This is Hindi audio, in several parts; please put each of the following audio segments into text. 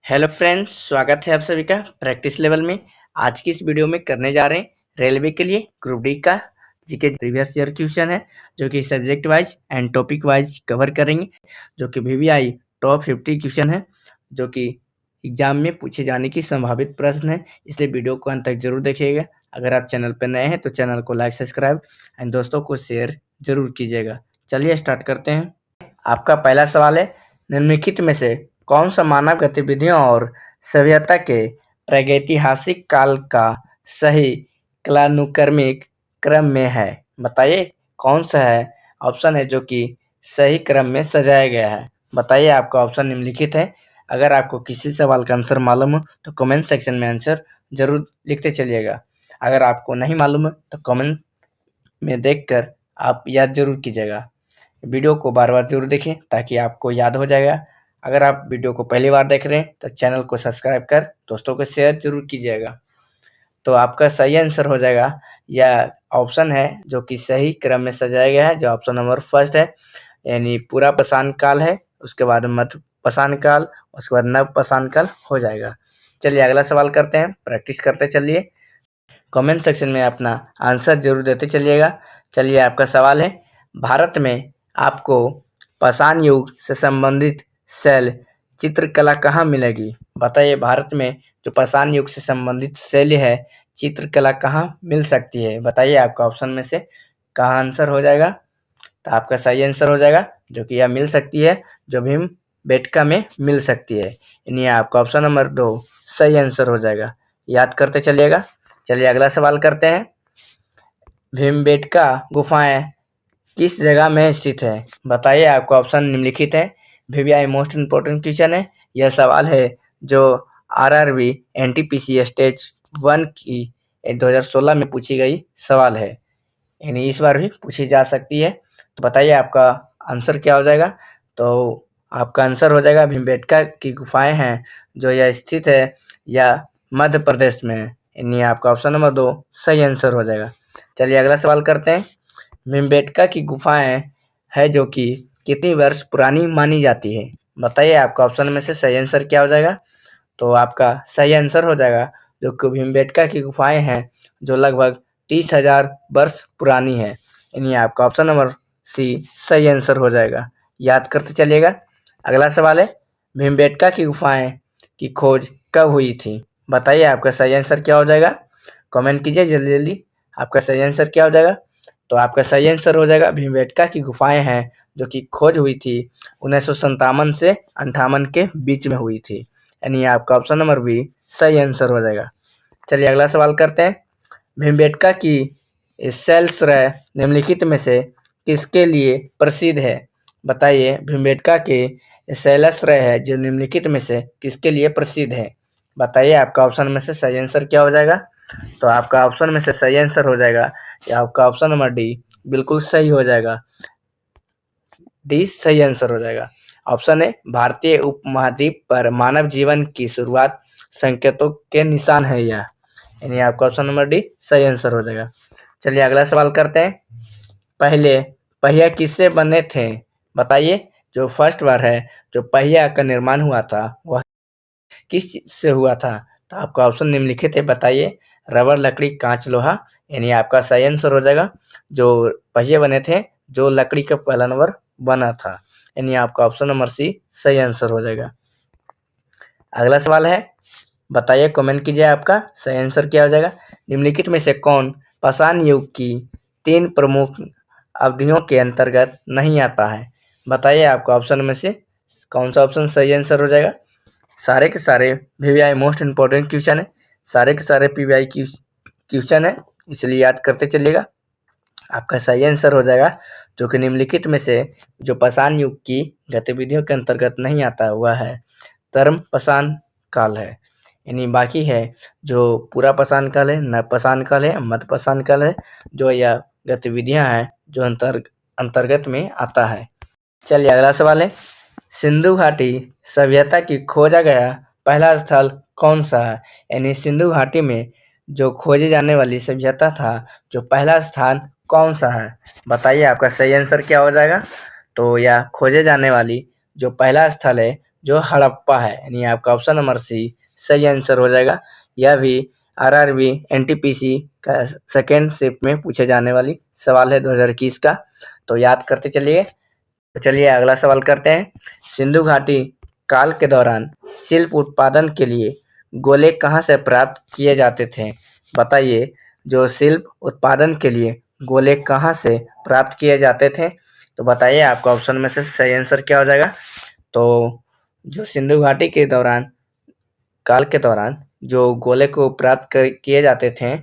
हेलो फ्रेंड्स, स्वागत है आप सभी का प्रैक्टिस लेवल में। आज की इस वीडियो में करने जा रहे हैं रेलवे के लिए ग्रुप डी का जीके प्रीवियस ईयर क्वेश्चन है, जो कि subject wise and topic wise cover करेंगे, जो कि वीवीआई टॉप 50 क्वेश्चन है, जो कि एग्जाम में पूछे जाने की संभावित प्रश्न है। इसलिए वीडियो को अंत तक जरूर देखिएगा। अगर आप चैनल पर नए हैं तो चैनल को लाइक, सब्सक्राइब एंड दोस्तों को शेयर जरूर कीजिएगा। चलिए स्टार्ट करते हैं। आपका पहला सवाल है, निम्नलिखित में से कौन सा मानव गतिविधियों और सभ्यता के प्रागैतिहासिक काल का सही कालानुक्रमिक क्रम में है? बताइए कौन सा है ऑप्शन है जो कि सही क्रम में सजाया गया है। बताइए, आपका ऑप्शन निम्नलिखित है। अगर आपको किसी सवाल का आंसर मालूम हो तो कमेंट सेक्शन में आंसर जरूर लिखते चलिएगा। अगर आपको नहीं मालूम है तो कमेंट में देखकर आप याद जरूर कीजिएगा। वीडियो को बार बार जरूर देखें ताकि आपको याद हो जाएगा। अगर आप वीडियो को पहली बार देख रहे हैं तो चैनल को सब्सक्राइब कर दोस्तों को शेयर जरूर कीजिएगा। तो आपका सही आंसर हो जाएगा यह ऑप्शन है जो कि सही क्रम में सजाया गया है, जो ऑप्शन नंबर फर्स्ट है, यानी पूरा पाषाण काल है, उसके बाद मध्य पाषाण काल, उसके बाद नव पाषाण काल हो जाएगा। चलिए अगला सवाल करते हैं, प्रैक्टिस करते चलिए। कमेंट सेक्शन में अपना आंसर जरूर देते चलिएगा। चलिए आपका सवाल है, भारत में आपको पाषाण युग से संबंधित शैल चित्रकला कहाँ मिलेगी? बताइए, भारत में जो पाषाण युग से संबंधित शैली है चित्रकला कहाँ मिल सकती है? बताइए, आपका ऑप्शन में से कहाँ आंसर हो जाएगा? तो आपका सही आंसर हो जाएगा जो कि यह मिल सकती है, जो भीमबेटका में मिल सकती है, यानी आपका ऑप्शन नंबर 2 सही आंसर हो जाएगा। याद करते चलिएगा। चलिए अगला सवाल करते हैं, भीमबेटका गुफाएं किस जगह में स्थित है? बताइए, आपका ऑप्शन निम्नलिखित है। वीवीआई मोस्ट इम्पोर्टेंट क्वेश्चन है। यह सवाल है जो आरआरबी एनटीपीसी स्टेज 1 की 2016 में पूछी गई सवाल है, यानी इस बार भी पूछी जा सकती है। तो बताइए आपका आंसर क्या हो जाएगा? तो आपका आंसर हो जाएगा भीमबेटका की गुफाएं हैं जो यह स्थित है या मध्य प्रदेश में है, यानी आपका ऑप्शन नंबर 2 सही आंसर हो जाएगा। चलिए अगला सवाल करते हैं, भीमबेटका की गुफाएं है जो कि कितनी वर्ष पुरानी मानी जाती है? बताइए, आपका ऑप्शन में से सही आंसर क्या हो जाएगा? तो आपका सही आंसर हो जाएगा जो कि भीमबेटका की गुफाएं हैं जो लगभग 30,000 वर्ष पुरानी है, यानी आपका ऑप्शन नंबर सी सही आंसर हो जाएगा। याद करते चलिएगा। अगला सवाल है, भीमबेटका की गुफाएं की खोज कब हुई थी? बताइए, आपका सही आंसर क्या हो जाएगा? कमेंट कीजिए जल्दी जल्दी, आपका सही आंसर क्या हो जाएगा? तो आपका सही आंसर हो जाएगा भीमबेटका की गुफाएं हैं जो कि खोज हुई थी 1957 से 58 के बीच में हुई थी, यानी आपका ऑप्शन नंबर बी सही आंसर हो जाएगा। चलिए अगला सवाल करते हैं, भीमबेटका की शैलश्रय निम्नलिखित में से किसके लिए प्रसिद्ध है? बताइए, भीमबेटका के शैलश्रय है जो निम्नलिखित में से किसके लिए प्रसिद्ध है? बताइए, आपका ऑप्शन में से सही आंसर क्या हो जाएगा? तो आपका ऑप्शन में से सही आंसर हो जाएगा या आपका ऑप्शन नंबर डी बिल्कुल सही हो जाएगा। डी सही आंसर हो जाएगा। ऑप्शन है, भारतीय उपमहाद्वीप पर मानव जीवन की शुरुआत संकेतों के निशान है यह, यानी आपका ऑप्शन नंबर डी सही आंसर हो जाएगा। चलिए अगला सवाल करते हैं, पहले पहिया किससे बने थे? बताइए, जो फर्स्ट बार है जो पहिया का निर्माण हुआ था वह किस चीज से हुआ था? तो आपका ऑप्शन निम्नलिखित है। बताइए, रबर, लकड़ी, कांच, लोहा, यानी आपका सही आंसर हो जाएगा जो पहिए बने थे जो लकड़ी का पहला नंबर बना था, यानी आपका ऑप्शन नंबर सी सही आंसर हो जाएगा। अगला सवाल है, बताइए, कमेंट कीजिए आपका सही आंसर क्या हो जाएगा। निम्नलिखित में से कौन पाषाण युग की 3 प्रमुख अवधियों के अंतर्गत नहीं आता है? बताइए, आपका ऑप्शन में से कौन सा ऑप्शन सही आंसर हो जाएगा? सारे के सारे वीवीआई मोस्ट इम्पोर्टेंट क्वेश्चन है, सारे के सारे पीवीआई क्वेश्चन है, इसलिए याद करते चलिएगा। आपका सही आंसर हो जाएगा जो कि निम्नलिखित में से जो पाषाण युग की गतिविधियों के अंतर्गत नहीं आता हुआ है तरम पाषाण काल है, यानी बाकी है जो पूरा पाषाण काल है, नव पाषाण काल है, मध्य पाषाण काल है, जो यह गतिविधियां हैं जो अंतर्गत में आता है। चलिए अगला सवाल है, सिंधु घाटी सभ्यता की खोजा गया पहला स्थल कौन सा है? यानी सिंधु घाटी में जो खोजे जाने वाली सभ्यता था जो पहला स्थान कौन सा है? बताइए, आपका सही आंसर क्या हो जाएगा? तो यह खोजे जाने वाली जो पहला स्थल है जो हड़प्पा है, यानी आपका ऑप्शन नंबर सी सही आंसर हो जाएगा। यह भी आरआरबी एनटीपीसी का सेकेंड शिफ्ट में पूछे जाने वाली सवाल है 2021 का, तो याद करते चलिए। तो चलिए अगला सवाल करते हैं। सिंधु घाटी काल के दौरान शिल्प उत्पादन के लिए गोले कहाँ से प्राप्त किए जाते थे? बताइए, जो शिल्प उत्पादन के लिए गोले कहाँ से प्राप्त किए जाते थे? तो बताइए आपका ऑप्शन में से सही आंसर क्या हो जाएगा। तो जो सिंधु घाटी के दौरान काल के दौरान जो गोले को प्राप्त किए जाते थे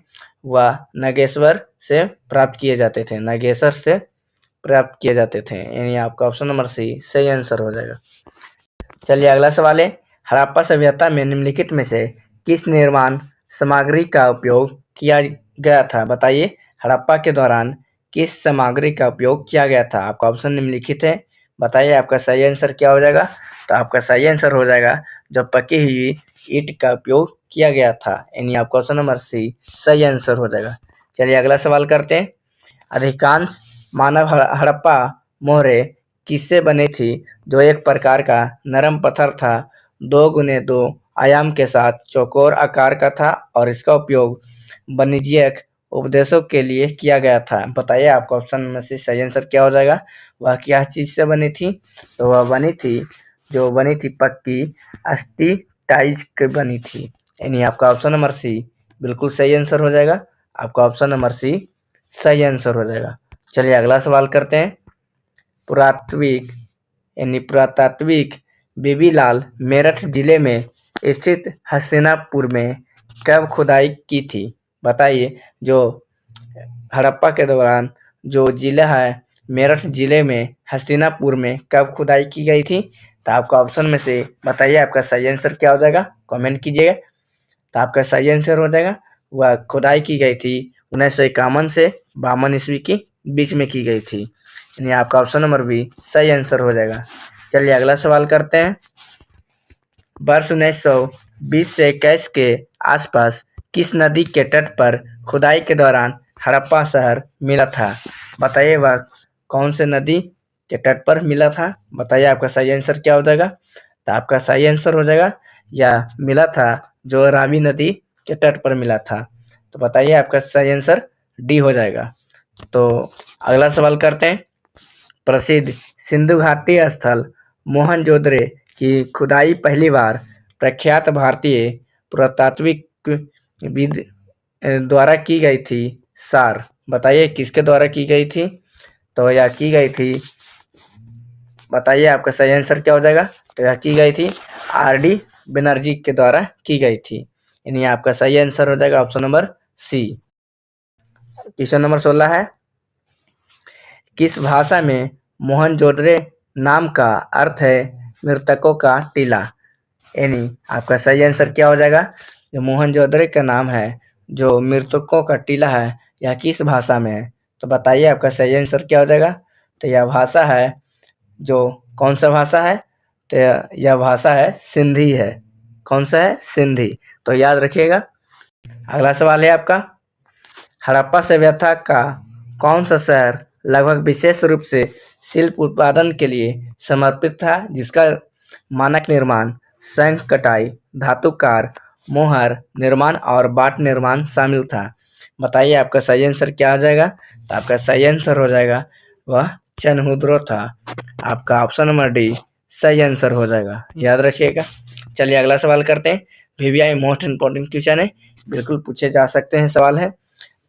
वह नागेश्वर से प्राप्त किए जाते थे, नागेश्वर से प्राप्त किए जाते थे, यानी आपका ऑप्शन नंबर सी सही आंसर हो जाएगा। चलिए अगला सवाल है। हड़प्पा सभ्यता में निम्नलिखित में से किस निर्माण सामग्री का उपयोग किया गया था? बताइए, हड़प्पा के दौरान किस सामग्री का उपयोग किया गया था? आपका ऑप्शन निम्नलिखित है, बताइए आपका सही आंसर क्या हो जाएगा। तो आपका सही आंसर हो जाएगा जो पकी हुई ईंट का उपयोग किया गया था, यानी आपका ऑप्शन नंबर सी सही आंसर हो जाएगा। चलिए अगला सवाल करते हैं। अधिकांश मानव हड़प्पा मोहरे किससे बनी थी? जो एक प्रकार का नरम पत्थर था, 2x2 आयाम के साथ चौकोर आकार का था और इसका उपयोग वाणिज्यिक उद्देश्यों के लिए किया गया था। बताइए आपका ऑप्शन में से सही आंसर क्या हो जाएगा। वह क्या चीज से बनी थी? तो वह बनी थी पक्की अस्टीटाइज की बनी थी, यानी आपका ऑप्शन नंबर सी बिल्कुल सही आंसर हो जाएगा। आपका ऑप्शन नंबर सी सही आंसर हो जाएगा। चलिए अगला सवाल करते हैं। पुरातात्विक बेबीलाल मेरठ जिले में स्थित हस्तिनापुर में कब खुदाई की थी? बताइए, जो हड़प्पा के दौरान जो जिला है मेरठ जिले में हस्तिनापुर में कब खुदाई की गई थी? तो आपका ऑप्शन में से बताइए आपका सही आंसर क्या हो जाएगा, कमेंट कीजिएगा। तो आपका सही आंसर हो जाएगा वह खुदाई की गई थी 1951 से 52 ईस्वी के बीच में की गई थी, यानी आपका ऑप्शन नंबर बी सही आंसर हो जाएगा। चलिए अगला सवाल करते हैं। वर्ष 1920 से 21 के आसपास किस नदी के तट पर खुदाई के दौरान हड़प्पा शहर मिला था? बताइए वह कौन से नदी के तट पर मिला था? बताइए आपका सही आंसर क्या हो जाएगा। तो आपका सही आंसर हो जाएगा यह मिला था जो रावी नदी के तट पर मिला था। तो बताइए आपका सही आंसर डी हो जाएगा। तो अगला सवाल करते हैं। प्रसिद्ध सिंधु घाटी स्थल मोहनजोदड़ो की खुदाई पहली बार प्रख्यात भारतीय पुरातात्विकविद द्वारा की गई थी। सार बताइए किसके द्वारा की गई थी? तो यह की गई थी, बताइए आपका सही आंसर क्या हो जाएगा। तो यह की गई थी आरडी बनर्जी के द्वारा की गई थी, यानी आपका सही आंसर हो जाएगा option number C. Question number 16 है। किस भाषा में मोहनजोदड़ो नाम का अर्थ है मृतकों का टीला? यानी आपका सही आंसर क्या हो जाएगा। जो मोहनजोदड़ो का नाम है जो मृतकों का टीला है, यह किस भाषा में है? तो बताइए आपका सही आंसर क्या हो जाएगा। तो यह भाषा है, जो कौन सा भाषा है? तो यह भाषा है सिंधी है। कौन सा है? सिंधी। तो याद रखिएगा। अगला सवाल है आपका। हड़प्पा सभ्यता का कौन सा शहर लगभग विशेष रूप से शिल्प उत्पादन के लिए समर्पित था, जिसका मानक निर्माण, शंख कटाई, धातुकार, मोहर निर्माण और बाट निर्माण शामिल था? बताइए आपका सही आंसर क्या हो जाएगा। तो आपका सही आंसर हो जाएगा वह चनहुद्रो था। आपका ऑप्शन नंबर डी सही आंसर हो जाएगा, याद रखिएगा। चलिए अगला सवाल करते हैं। VVI मोस्ट इंपॉर्टेंट क्वेश्चन है, बिल्कुल पूछे जा सकते हैं सवाल है।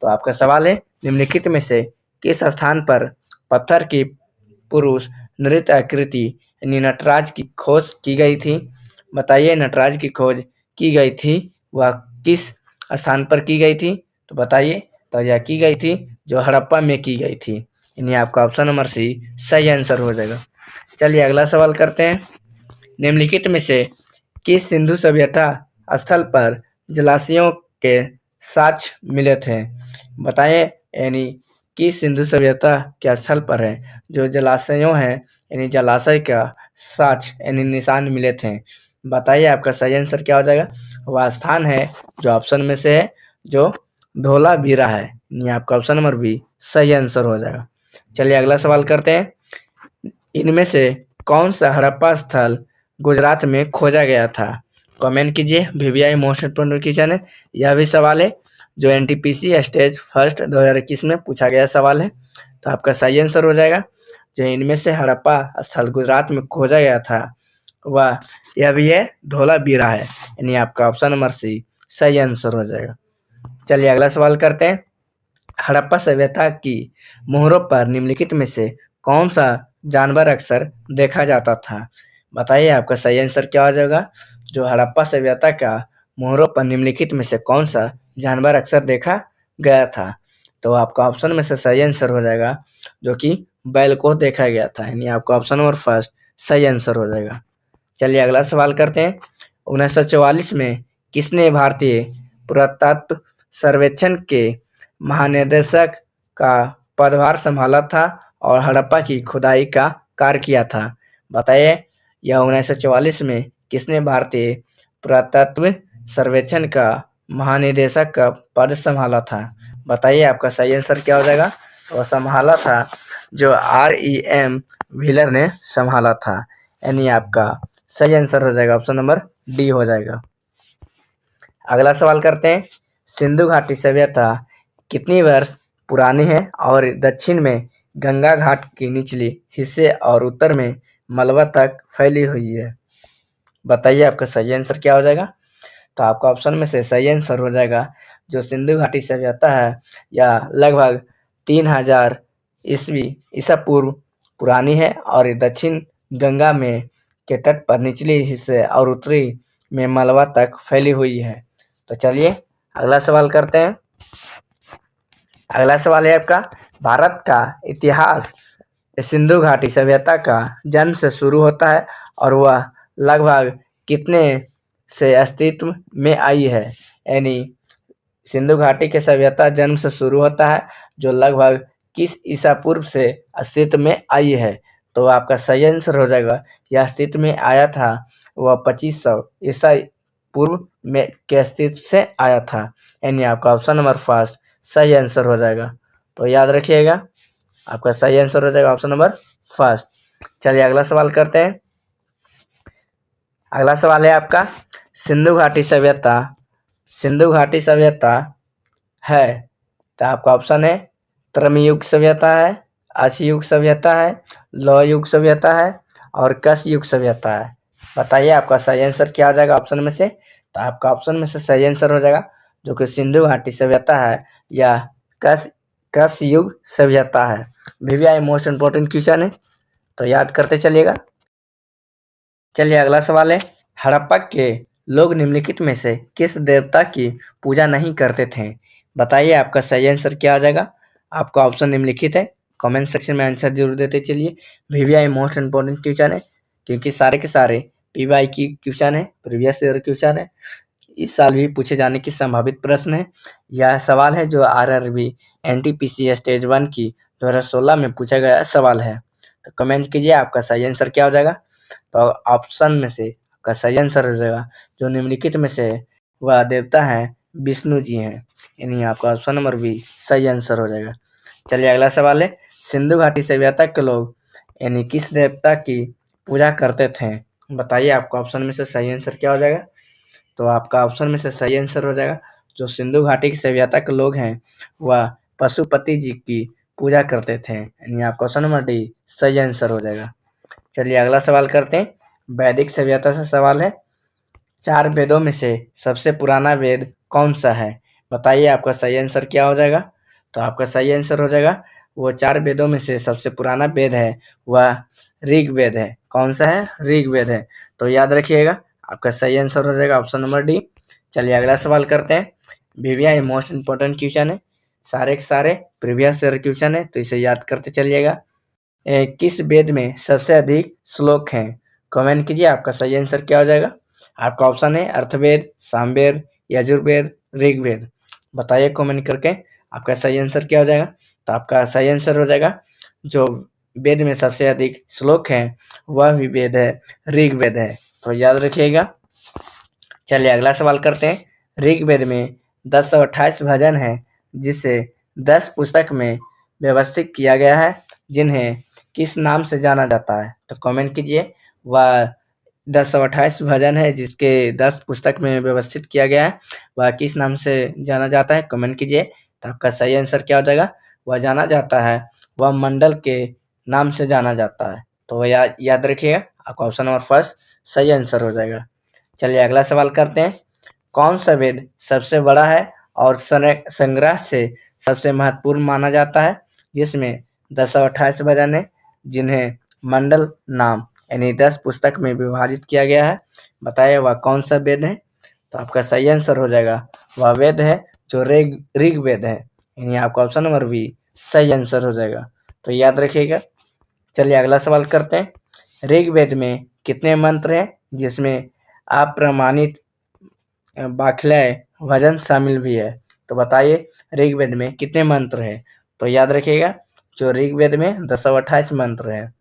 तो आपका सवाल है, निम्नलिखित में से किस स्थान पर पत्थर की पुरुष नृत्य आकृति यानी नटराज की खोज की गई थी? बताइए नटराज की खोज की गई थी वह किस स्थान पर की गई थी? तो बताइए। तो यह की गई थी जो हड़प्पा में की गई थी, यानी आपका ऑप्शन नंबर सी सही आंसर हो जाएगा। चलिए अगला सवाल करते हैं। निम्नलिखित में से किस सिंधु सभ्यता स्थल पर जलाशयों के साक्ष्य मिले थे? बताएं, यानी किस सिंधु सभ्यता के स्थल पर है जो जलाशयों हैं, यानी जलाशय का साक्ष्य यानी निशान मिले थे? बताइए आपका सही आंसर क्या हो जाएगा। वह स्थान है जो ऑप्शन में से है जो धोलावीरा है, यानी आपका ऑप्शन नंबर बी सही आंसर हो जाएगा। चलिए अगला सवाल करते हैं। इनमें से कौन सा हड़प्पा स्थल गुजरात में खोजा गया था? कमेंट कीजिए। वीवीआई मोस्ट इम्पोर्टेंट क्वेश्चन है। यह भी सवाल है जो एनटीपीसी स्टेज फर्स्ट 2021 में पूछा गया सवाल है। तो आपका सही आंसर हो जाएगा जो इनमें से हड़प्पा स्थल गुजरात में खोजा गया था वह यह भी है धोलावीरा है, यानी आपका ऑप्शन नंबर सी सही आंसर हो जाएगा। चलिए अगला सवाल करते हैं। हड़प्पा सभ्यता की मोहरों पर निम्नलिखित में से कौन सा जानवर अक्सर देखा जाता था? बताइए आपका सही आंसर क्या हो जाएगा। जो हड़प्पा सभ्यता का मोहरों पर निम्नलिखित में से कौन सा जानवर अक्सर देखा गया था? तो आपका ऑप्शन में से सही आंसर हो जाएगा जो कि बैल को देखा गया था, यानी आपका ऑप्शन नंबर फर्स्ट सही आंसर हो जाएगा। चलिए अगला सवाल करते हैं। 1944 में किसने भारतीय पुरातत्व सर्वेक्षण के महानिदेशक का पदभार संभाला था और हड़प्पा की खुदाई का कार्य किया था? बताइए यह 1944 में किसने भारतीय पुरातत्व सर्वेक्षण का महानिदेशक का पद संभाला था? बताइए आपका सही आंसर क्या हो जाएगा। वह संभाला था जो REM व्हीलर ने संभाला था, यानी आपका सही आंसर हो जाएगा ऑप्शन नंबर डी हो जाएगा। अगला सवाल करते हैं। सिंधु घाटी सभ्यता कितनी वर्ष पुरानी है और दक्षिण में गंगा घाट की निचली हिस्से और उत्तर में मलबा तक फैली हुई है? बताइए आपका सही आंसर क्या हो जाएगा। तो आपका ऑप्शन में से सही आंसर हो जाएगा जो सिंधु घाटी सभ्यता है यह लगभग 3000 ईसा पूर्व पुरानी है और ये दक्षिण गंगा में के तट पर निचले हिस्से और उत्तरी में मलबा तक फैली हुई है। तो चलिए अगला सवाल करते हैं। अगला सवाल है आपका, भारत का इतिहास सिंधु घाटी सभ्यता का जन्म से शुरू होता है और वह लगभग कितने से अस्तित्व में आई है? यानी सिंधु घाटी की सभ्यता जन्म से शुरू होता है जो लगभग किस ईसा पूर्व से अस्तित्व में आई है? तो आपका सही आंसर हो जाएगा यह अस्तित्व में आया था वह 2500 ईसा पूर्व में के अस्तित्व से आया था, यानी आपका ऑप्शन नंबर फर्स्ट सही आंसर हो जाएगा। तो याद रखिएगा आपका सही आंसर हो जाएगा ऑप्शन नंबर फर्स्ट। चलिए अगला सवाल करते हैं। अगला सवाल है आपका, सिंधु घाटी सभ्यता है तो आपका ऑप्शन है त्रमयुग सभ्यता है, अक्षयुग सभ्यता है, लौह युग सभ्यता है और कश युग सभ्यता है? बताइए आपका सही आंसर क्या हो जाएगा ऑप्शन में से। तो आपका ऑप्शन में से सही आंसर हो जाएगा जो कि सिंधु घाटी सभ्यता है या कश युग सभ्यता है। वीवीआई मोस्ट इम्पोर्टेंट क्वेश्चन है, तो याद करते चलिएगा। चलिए अगला सवाल है, हड़प्पा के लोग निम्नलिखित में से किस देवता की पूजा नहीं करते थे? बताइए आपका सही आंसर क्या आ जाएगा। आपका ऑप्शन निम्नलिखित है, कमेंट सेक्शन में आंसर जरूर देते चलिए। वीवीआई मोस्ट इम्पोर्टेंट क्वेश्चन है क्योंकि सारे के सारे पीवाई की क्वेश्चन है, प्रीवियस ईयर क्वेश्चन है, इस साल भी पूछे जाने की संभावित प्रश्न है। यह सवाल है जो RRB NTPC स्टेज 1 की 2016 में पूछा गया सवाल है। तो कमेंट कीजिए आपका सही आंसर क्या हो जाएगा। तो ऑप्शन में से आपका सही आंसर हो जाएगा जो निम्नलिखित में से वह देवता है विष्णु जी हैं, यानी आपका ऑप्शन नंबर बी सही आंसर हो जाएगा। चलिए अगला सवाल है, सिंधु घाटी सभ्यता के लोग यानी किस देवता की पूजा करते थे? बताइए आपका ऑप्शन में से सही आंसर क्या हो जाएगा। तो आपका ऑप्शन में से सही आंसर हो जाएगा जो सिंधु घाटी की सभ्यता के लोग हैं वह पशुपति जी की पूजा करते थे, यानी आपका ऑप्शन नंबर डी सही आंसर हो जाएगा। चलिए अगला सवाल करते हैं। वैदिक सभ्यता से सवाल है, 4 वेदों में से सबसे पुराना वेद कौन सा है? बताइए आपका सही आंसर क्या हो जाएगा। तो आपका सही आंसर हो जाएगा वो 4 वेदों में से सबसे पुराना वेद है वह ऋग्वेद है। कौन सा है? ऋग्वेद है। तो याद रखिएगा आपका सही आंसर हो जाएगा ऑप्शन नंबर डी। चलिए अगला सवाल करते हैं। वीवीआई मोस्ट इम्पोर्टेंट क्वेश्चन है, सारे के सारे प्रीवियस ईयर क्वेश्चन है, तो इसे याद करते चलिएगा। किस वेद में सबसे अधिक श्लोक हैं? कमेंट कीजिए आपका सही आंसर क्या हो जाएगा। आपका ऑप्शन है अर्थवेद, सामवेद, यजुर्वेद, ऋग्वेद। बताइए कमेंट करके आपका सही आंसर क्या हो जाएगा। तो आपका सही आंसर हो जाएगा जो वेद में सबसे अधिक श्लोक हैं वह भी वेद है ऋग्वेद है, तो याद रखिएगा। चलिए अगला सवाल करते हैं। ऋग्वेद में 1028 भजन है जिसे 10 पुस्तक में व्यवस्थित किया गया है जिन्हें किस नाम से जाना जाता है? तो कमेंट कीजिए। वह 1028 भजन है जिसके 10 पुस्तक में व्यवस्थित किया गया है, वह किस नाम से जाना जाता है? कमेंट कीजिए। तो आपका सही आंसर क्या हो जाएगा? वह जाना जाता है, वह मंडल के नाम से जाना जाता है। तो वह याद रखिएगा, आपका ऑप्शन नंबर फर्स्ट सही आंसर हो जाएगा। चलिए अगला सवाल करते हैं। कौन सा वेद सबसे बड़ा है और संग्रह से सबसे महत्वपूर्ण माना जाता है, जिसमें 1028 भजन है, जिन्हें मंडल नाम यानी 10 पुस्तक में विभाजित किया गया है? बताइए वह कौन सा वेद है? तो आपका सही आंसर हो जाएगा, वह वेद है जो ऋग वेद है, यानी आपका ऑप्शन नंबर बी सही आंसर हो जाएगा। तो याद रखिएगा। चलिए अगला सवाल करते हैं। ऋग्वेद में कितने मंत्र हैं जिसमें अप्रमाणित बाखलय भजन शामिल भी है? तो बताइए ऋग्वेद में कितने मंत्र हैं? तो याद रखिएगा, जो ऋग्वेद में 228 मंत्र है।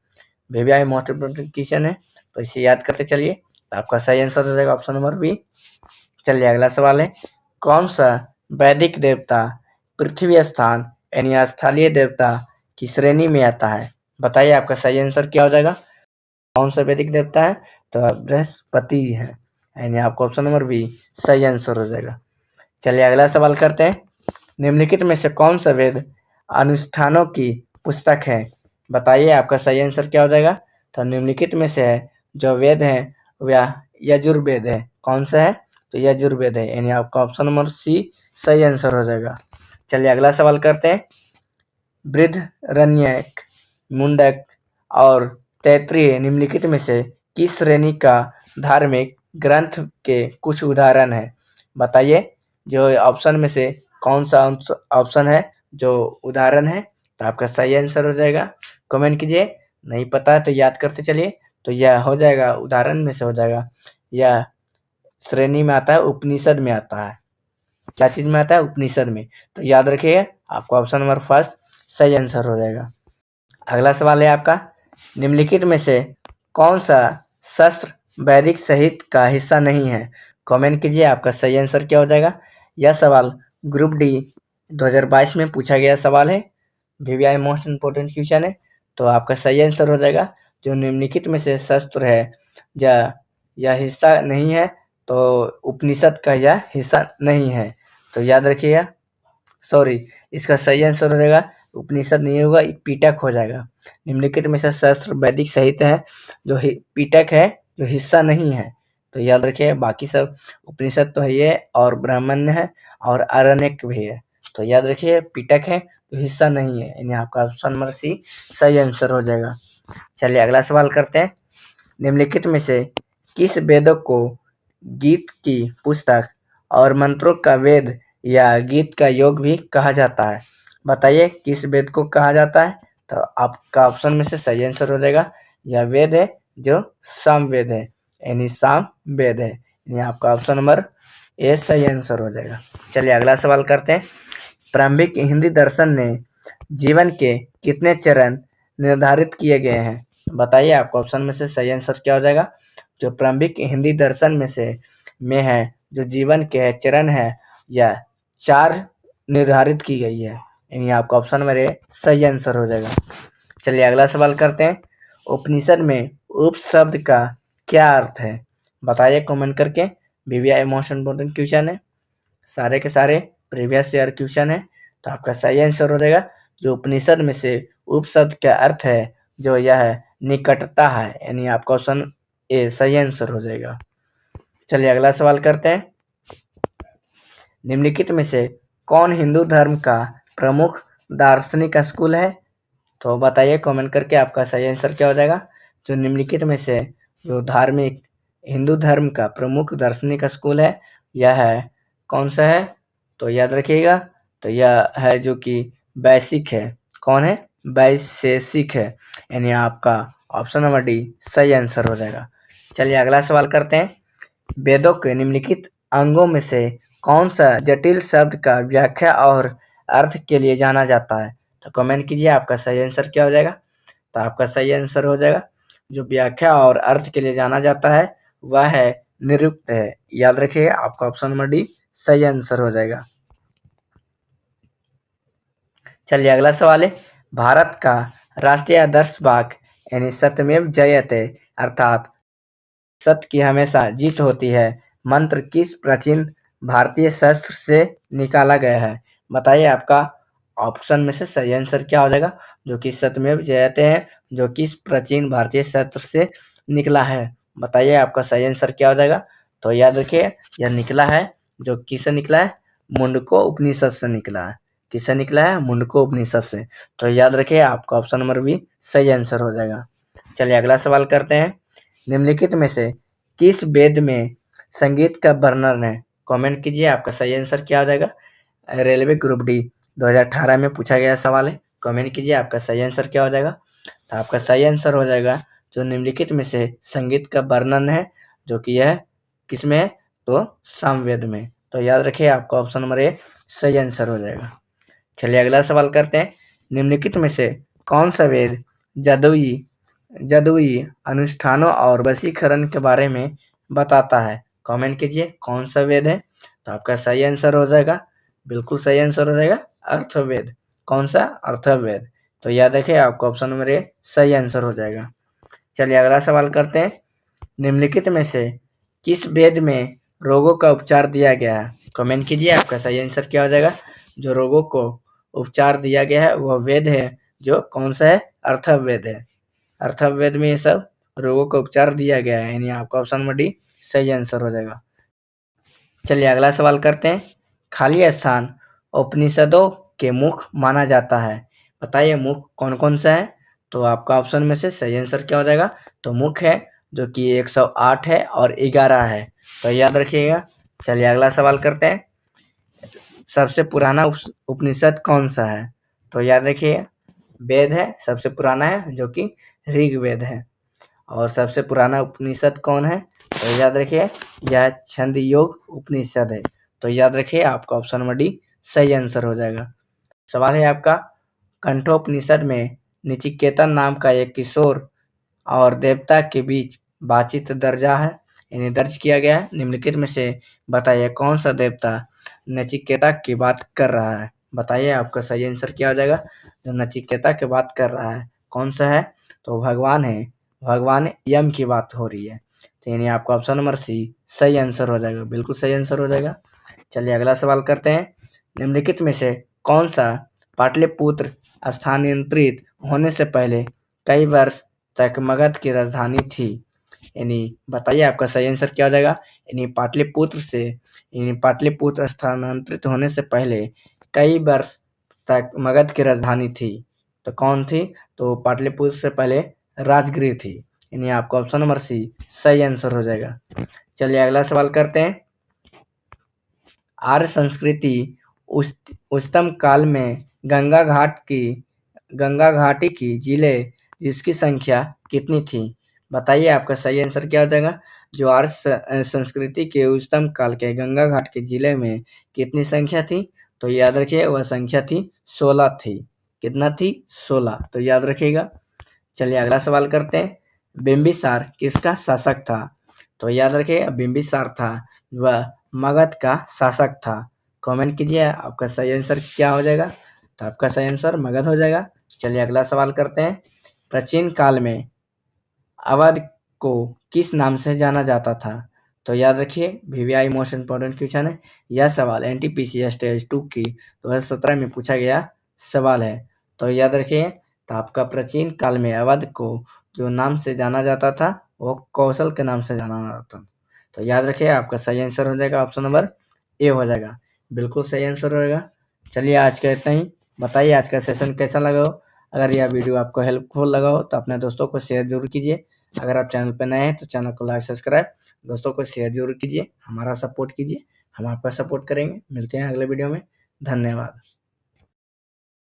भैया मोस्ट इम्पोर्टेंट क्वेश्चन है, तो इसे याद करते चलिए। तो आपका सही आंसर हो जाएगा ऑप्शन नंबर बी। चलिए अगला सवाल है। कौन सा वैदिक देवता पृथ्वी स्थान यानी स्थलीय देवता की श्रेणी में आता है? बताइए आपका सही आंसर क्या हो जाएगा? कौन सा वैदिक देवता है? तो बृहस्पति है, यानी आपका ऑप्शन नंबर बी सही आंसर हो जाएगा। चलिए अगला सवाल करते हैं। निम्नलिखित में से कौन सा वेद अनुष्ठानों की पुस्तक है? बताइए आपका सही आंसर क्या हो जाएगा? तो निम्नलिखित में से है जो वेद है वह यजुर्वेद है। कौन सा है? तो यजुर्वेद है, यानी आपका ऑप्शन नंबर सी सही आंसर हो जाएगा। चलिए अगला सवाल करते हैं। बृहदारण्यक, मुंडक और तैत्तिरीय निम्नलिखित में से किस श्रेणी का धार्मिक ग्रंथ के कुछ उदाहरण है? बताइए जो ऑप्शन में से कौन सा ऑप्शन है जो उदाहरण है? तो आपका सही आंसर हो जाएगा। कमेंट कीजिए। नहीं पता है तो याद करते चलिए। तो यह हो जाएगा, उदाहरण में से हो जाएगा, यह श्रेणी में आता है, उपनिषद में आता है। क्या चीज में आता है? उपनिषद में। तो याद रखिए, आपका ऑप्शन नंबर फर्स्ट सही आंसर हो जाएगा। अगला सवाल है आपका। निम्नलिखित में से कौन सा शस्त्र वैदिक साहित्य का हिस्सा नहीं है? कमेंट कीजिए, आपका सही आंसर क्या हो जाएगा। यह सवाल ग्रुप डी 2022 में पूछा गया सवाल है। वीवीआई मोस्ट इम्पोर्टेंट क्वेश्चन है। तो आपका सही आंसर हो जाएगा, जो निम्नलिखित में से शस्त्र है यह हिस्सा नहीं है, तो उपनिषद का यह हिस्सा नहीं है। तो याद रखिएगा, सॉरी, इसका सही आंसर हो जाएगा उपनिषद नहीं होगा, पीटक हो जाएगा। निम्नलिखित में से शस्त्र वैदिक साहित्य है जो पीटक है, जो हिस्सा नहीं है। तो याद रखिए, बाकी सब उपनिषद तो है ये, और ब्राह्मण्य है, और आरण्यक भी है। तो याद रखिए, पीटक है जो हिस्सा नहीं है, यानी आपका ऑप्शन नंबर सी सही आंसर हो जाएगा। चलिए अगला सवाल करते हैं। निम्नलिखित में से किस वेदों को गीत की पुस्तक और मंत्रों का वेद या गीत का योग भी कहा जाता है? बताइए किस वेद को कहा जाता है? तो आपका ऑप्शन में से सही आंसर हो जाएगा, यह वेद है जो साम वेद है, यानी साम वेद है, यानी आपका ऑप्शन नंबर ए सही आंसर हो जाएगा। चलिए अगला सवाल करते हैं। प्रारंभिक हिंदी दर्शन ने जीवन के कितने चरण निर्धारित किए गए हैं? बताइए आपका ऑप्शन में से सही आंसर क्या हो जाएगा। जो प्रारंभिक हिंदी दर्शन में है, जो जीवन के चरण है, यह 4 निर्धारित की गई है, यानी आपका ऑप्शन नंबर ए सही आंसर हो जाएगा। चलिए अगला सवाल करते हैं। उपनिषद में उप शब्द का क्या अर्थ है? बताइए कमेंट करके। वीवीआई मोस्ट इम्पोर्टेंट क्वेश्चन है, सारे के सारे प्रीवियस ईयर क्वेश्चन है। तो आपका सही आंसर हो जाएगा, जो उपनिषद में से उप शब्द का अर्थ है जो यह है निकटता है, यानी आपका ऑप्शन ए सही आंसर हो जाएगा। चलिए अगला सवाल करते हैं। निम्नलिखित में से कौन हिंदू धर्म का प्रमुख दार्शनिक स्कूल है? तो बताइए कमेंट करके, आपका सही आंसर क्या हो जाएगा। जो निम्नलिखित में से जो धार्मिक हिंदू धर्म का प्रमुख दार्शनिक स्कूल है, यह है कौन सा है? तो याद रखिएगा, तो यह है जो कि वैशिक है। कौन है? वैशेषिक है, यानी आपका ऑप्शन नंबर डी सही आंसर हो जाएगा। चलिए अगला सवाल करते हैं। वेदों के निम्नलिखित अंगों में से कौन सा जटिल शब्द का व्याख्या और अर्थ के लिए जाना जाता है? तो कमेंट कीजिए, आपका सही आंसर क्या हो जाएगा। तो आपका सही आंसर हो जाएगा, जो व्याख्या और अर्थ के लिए जाना जाता है वह है निरुक्त है। याद रखिएगा, आपका ऑप्शन नंबर डी सही आंसर हो जाएगा। चलिए अगला सवाल है। भारत का राष्ट्रीय आदर्श वाक्य यानी सत्यमेव जयते अर्थात सत्य की हमेशा जीत होती है मंत्र किस प्राचीन भारतीय शस्त्र से निकाला गया है? बताइए आपका ऑप्शन में से सही आंसर क्या हो जाएगा? जो कि सत्यमेव जयते हैं, जो किस प्राचीन भारतीय शस्त्र से निकला है? बताइए आपका सही आंसर क्या हो जाएगा? तो याद रखिए, यह निकला है, जो किससे निकला है? मुंडको उपनिषद से निकला है। किससे निकला है? मुंडको उपनिषद से। तो याद रखिए, आपका ऑप्शन नंबर बी सही आंसर हो जाएगा। चलिए अगला सवाल करते हैं। निम्नलिखित में से किस वेद में संगीत का वर्णन है? कमेंट कीजिए, आपका सही आंसर क्या हो जाएगा? रेलवे ग्रुप डी 2018 में पूछा गया सवाल है। कमेंट कीजिए, आपका सही आंसर क्या हो जाएगा? तो आपका सही आंसर हो जाएगा जो निम्नलिखित में से संगीत का वर्णन है, जो कि यह किस में है? तो सामवेद में। तो याद रखिए, आपका ऑप्शन नंबर ए सही आंसर हो जाएगा। चलिए अगला सवाल करते हैं। निम्नलिखित में से कौन सा वेद जदुई अनुष्ठानों और वशीकरण के बारे में बताता है? कमेंट कीजिए, कौन सा वेद है? तो आपका सही आंसर हो जाएगा, बिल्कुल सही आंसर हो जाएगा अर्थवेद। कौन सा? अर्थवेद। तो याद रखिए, आपका ऑप्शन नंबर ए सही आंसर हो जाएगा। चलिए अगला सवाल करते हैं। निम्नलिखित में से किस वेद में रोगों का उपचार दिया गया है? कमेंट कीजिए, आपका सही आंसर क्या हो जाएगा? जो रोगों को उपचार दिया गया है वह वेद है, जो कौन सा है? अर्थवेद है। अर्थवेद में ये सब रोगों का उपचार दिया गया है, यानी आपका ऑप्शन नंबर डी सही आंसर हो जाएगा। चलिए अगला सवाल करते हैं। खाली स्थान उपनिषदों के मुख माना जाता है। बताइए मुख कौन कौन सा है? तो आपका ऑप्शन में से सही आंसर क्या हो जाएगा? तो मुख है, जो कि 108 है और 11 है। तो याद रखिएगा। चलिए अगला सवाल करते हैं। सबसे पुराना उपनिषद कौन सा है? तो याद रखिए, वेद है, सबसे पुराना है, जो कि ऋग्वेद है। और सबसे पुराना उपनिषद कौन है? तो याद रखिए, यह छंद योग उपनिषद है। तो याद रखिए, आपका ऑप्शन नंबर डी सही आंसर हो जाएगा। सवाल है आपका, कंठोपनिषद में नचिकेता नाम का एक किशोर और देवता के बीच बातचीत दर्जा है, यानी दर्ज किया गया है। निम्नलिखित में से बताइए कौन सा देवता नचिकेता की बात कर रहा है? बताइए, आपका सही आंसर क्या हो जाएगा? जो नचिकेता की बात कर रहा है कौन सा है? तो भगवान है, भगवान यम की बात हो रही है। तो यानी आपका ऑप्शन नंबर सी सही आंसर हो जाएगा, बिल्कुल सही आंसर हो जाएगा। चलिए अगला सवाल करते हैं। निम्नलिखित में से कौन सा पाटलिपुत्र स्थानांतरित होने से पहले कई वर्ष तक मगध की राजधानी थी? यानी बताइए, आपका सही आंसर क्या हो जाएगा? यानी पाटलिपुत्र स्थानांतरित होने से पहले कई वर्ष तक मगध की राजधानी थी। तो कौन थी? तो पाटलिपुत्र से पहले राजगृह थी, यानी आपका ऑप्शन नंबर सी सही आंसर हो जाएगा। चलिए अगला सवाल करते हैं। आर्य संस्कृति उच्चतम काल में गंगा घाटी की जिले जिसकी संख्या कितनी थी? बताइए, आपका सही आंसर क्या हो जाएगा? जो आर्य संस्कृति के उच्चतम काल के गंगा घाट के जिले में कितनी संख्या थी? तो याद रखिए, वह संख्या थी 16 थी। कितना थी? 16। तो याद रखिएगा। चलिए अगला सवाल करते हैं। बिंबिसार किसका शासक था? तो याद रखिए, बिंबिसार था वह मगध का शासक था। कमेंट कीजिए, आपका सही आंसर क्या हो जाएगा? तो आपका सही आंसर मगध हो जाएगा। चलिए अगला सवाल करते हैं। प्राचीन काल में अवध को किस नाम से जाना जाता था? तो याद रखिए, वीवीआई मोस्ट इंपॉर्टेंट क्वेश्चन है। यह सवाल एनटीपीसी स्टेज 2 की 2017 में पूछा गया सवाल है। तो याद रखिए, तो आपका प्राचीन काल में अवध को जो नाम से जाना जाता था वो कौशल के नाम से जाना जाता था। तो याद रखिए, आपका सही आंसर हो जाएगा ऑप्शन नंबर ए हो जाएगा, बिल्कुल सही आंसर होगा। चलिए आज का इतना ही। बताइए आज का सेशन कैसा लगा हो? अगर यह वीडियो आपको हेल्पफुल लगा हो तो अपने दोस्तों को शेयर जरूर कीजिए। अगर आप चैनल पर नए हैं तो चैनल को लाइक सब्सक्राइब दोस्तों को शेयर जरूर कीजिए, हमारा सपोर्ट कीजिए, हम आपका सपोर्ट करेंगे। मिलते हैं अगले वीडियो में। धन्यवाद।